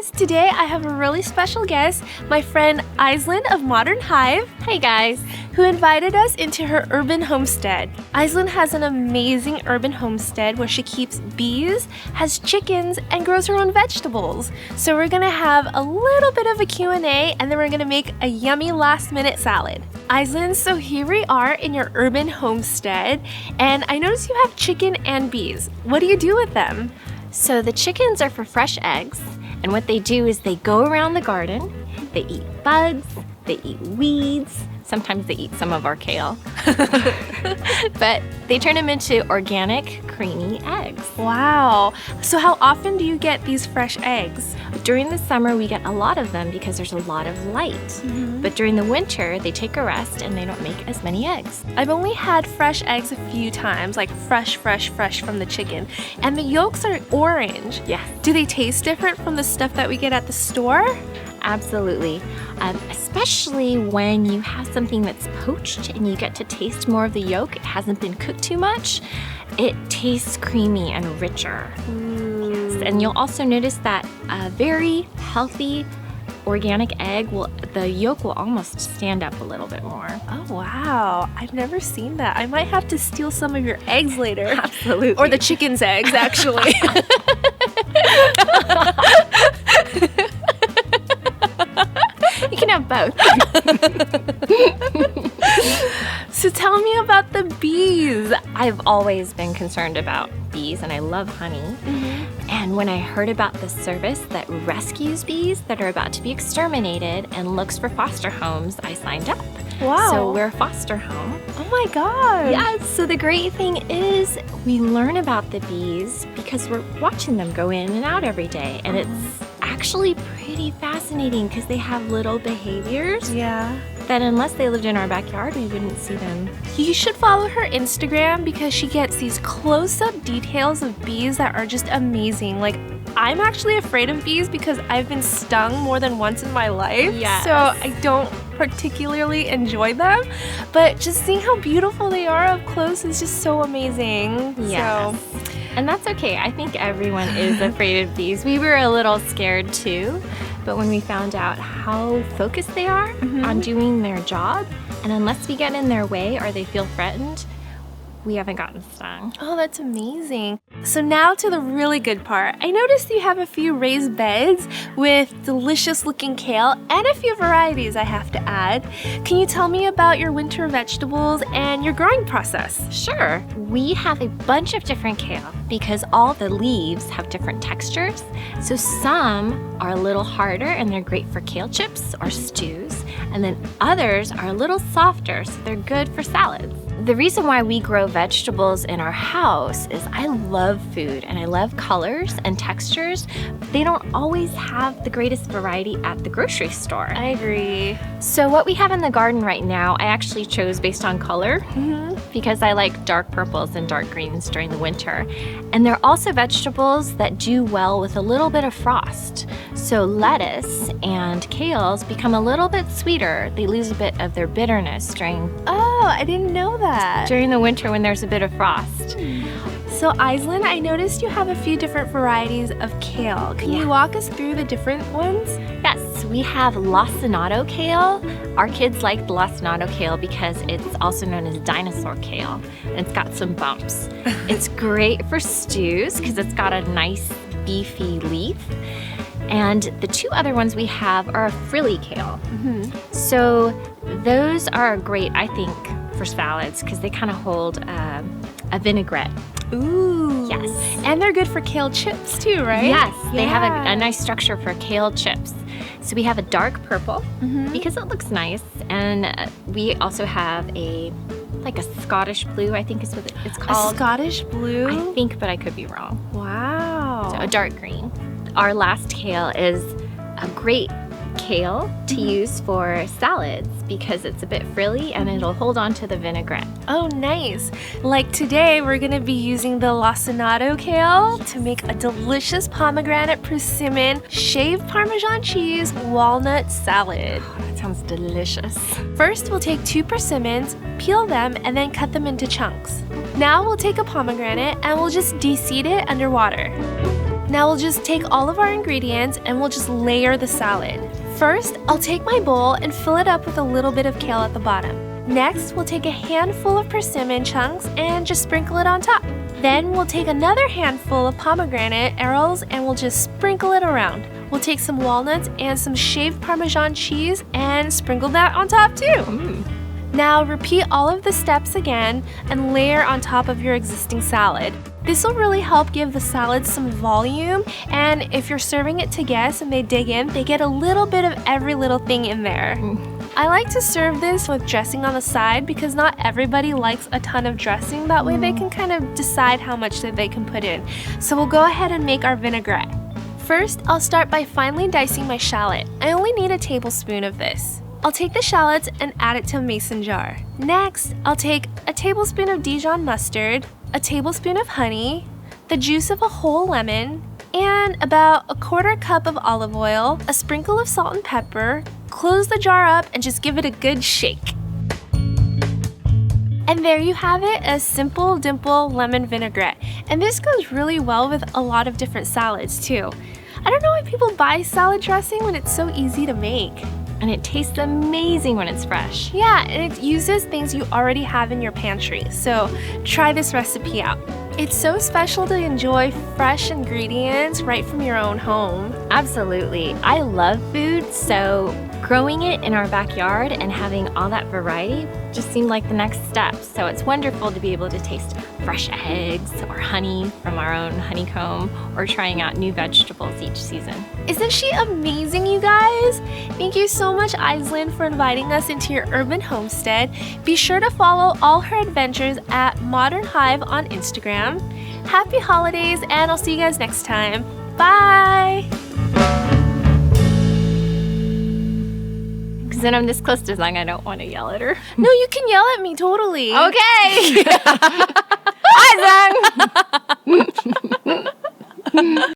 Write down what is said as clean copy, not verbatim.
guys! Today I have a really special guest, my friend Aislin of Modern Hive. Hey guys! Who invited us into her urban homestead. Aislin has an amazing urban homestead where she keeps bees, has chickens, and grows her own vegetables. So we're gonna have a little bit of a Q&A and then we're gonna make a yummy last-minute salad. Aislin, so here we are in your urban homestead, and I notice you have chicken and bees. What do you do with them? So the chickens are for fresh eggs, and what they do is they go around the garden, they eat bugs, they eat weeds, sometimes they eat some of our kale, but they turn them into organic, creamy eggs. Wow! So how often do you get these fresh eggs? During the summer, we get a lot of them because there's a lot of light. But during the winter, they take a rest and they don't make as many eggs. I've only had fresh eggs a few times, like fresh from the chicken. And the yolks are orange. Yes. Do they taste different from the stuff that we get at the store? Absolutely. Especially when you have something that's poached and you get to taste more of the yolk, it hasn't been cooked too much, it tastes creamy and richer. Yes. And you'll also notice that a very healthy organic egg, the yolk will almost stand up a little bit more. Oh wow, I've never seen that. I might have to steal some of your eggs later. Absolutely. Or the chicken's eggs, actually. You can have both. So tell me about the bees. I've always been concerned about bees and I love honey. And when I heard about the service that rescues bees that are about to be exterminated and looks for foster homes, I signed up. Wow. So we're a foster home. Oh my god. Yes, so the great thing is we learn about the bees because we're watching them go in and out every day. And it's actually pretty fascinating because they have little behaviors. Yeah. That unless they lived in our backyard, we wouldn't see them. You should follow her Instagram because she gets these close-up details of bees that are just amazing. Like, I'm actually afraid of bees because I've been stung more than once in my life. Yes. So I don't particularly enjoy them. But just seeing how beautiful they are up close is just so amazing. Yes. So. And that's okay. I think everyone is afraid of bees. We were a little scared too. But when we found out how focused they are on doing their job, and unless we get in their way or they feel threatened, we haven't gotten stung. Oh, that's amazing. So now to the really good part. I noticed you have a few raised beds with delicious looking kale and a few varieties, I have to add. Can you tell me about your winter vegetables and your growing process? Sure. We have a bunch of different kale because all the leaves have different textures. So some are a little harder and they're great for kale chips or stews. And then others are a little softer, so they're good for salads. The reason why we grow vegetables in our house is I love food and I love colors and textures, but they don't always have the greatest variety at the grocery store. I agree. So what we have in the garden right now, I actually chose based on color because I like dark purples and dark greens during the winter. And they're also vegetables that do well with a little bit of frost. So lettuce and kales become a little bit sweeter. They lose a bit of their bitterness during I didn't know that. during the winter when there's a bit of frost. So Aislin, I noticed you have a few different varieties of kale. Can you walk us through the different ones? Yes, we have lacinato kale. Our kids like the lacinato kale because it's also known as dinosaur kale. And it's got some bumps. It's great for stews because it's got a nice beefy leaf. And the two other ones we have are frilly kale. So those are great, I think, for salads because they kind of hold a vinaigrette. Ooh. Yes. And they're good for kale chips too, right? Yes, they have a nice structure for kale chips. So we have a dark purple because it looks nice. And we also have like a Scottish blue, I think is what it's called. A Scottish blue? I think, but I could be wrong. Wow. So a dark green. Our last kale is a great kale to use for salads because it's a bit frilly and it'll hold on to the vinaigrette. Oh, nice. Like today, we're gonna be using the lacinato kale to make a delicious pomegranate persimmon shaved Parmesan cheese walnut salad. Oh, that sounds delicious. First, we'll take 2 persimmons, peel them, and then cut them into chunks. Now we'll take a pomegranate and we'll just de-seed it under water. Now we'll just take all of our ingredients and we'll just layer the salad. First, I'll take my bowl and fill it up with a little bit of kale at the bottom. Next, we'll take a handful of persimmon chunks and just sprinkle it on top. Then we'll take another handful of pomegranate arrows and we'll just sprinkle it around. We'll take some walnuts and some shaved Parmesan cheese and sprinkle that on top too. Now repeat all of the steps again and layer on top of your existing salad. This will really help give the salad some volume, and if you're serving it to guests and they dig in, they get a little bit of every little thing in there. I like to serve this with dressing on the side because not everybody likes a ton of dressing. That way they can kind of decide how much that they can put in. So we'll go ahead and make our vinaigrette. First, I'll start by finely dicing my shallot. I only need a tablespoon of this. I'll take the shallots and add it to a mason jar. Next, I'll take a tablespoon of Dijon mustard, a tablespoon of honey, the juice of a whole lemon, and about a quarter cup of olive oil, a sprinkle of salt and pepper. Close the jar up and just give it a good shake. And there you have it, a simple dimple lemon vinaigrette. And this goes really well with a lot of different salads too. I don't know why people buy salad dressing when it's so easy to make. And it tastes amazing when it's fresh. Yeah, and it uses things you already have in your pantry. So try this recipe out. It's so special to enjoy fresh ingredients right from your own home. Absolutely. I love food, so growing it in our backyard and having all that variety just seemed like the next step. So it's wonderful to be able to taste fresh eggs or honey from our own honeycomb or trying out new vegetables each season. Isn't she amazing, you guys? Thank you so much, Aislin, for inviting us into your urban homestead. Be sure to follow all her adventures at Modern Hive on Instagram. Happy holidays, and I'll see you guys next time. Bye! Because then I'm this close to Zang, I don't want to yell at her. No, you can yell at me, totally. Okay! Hi, Zang!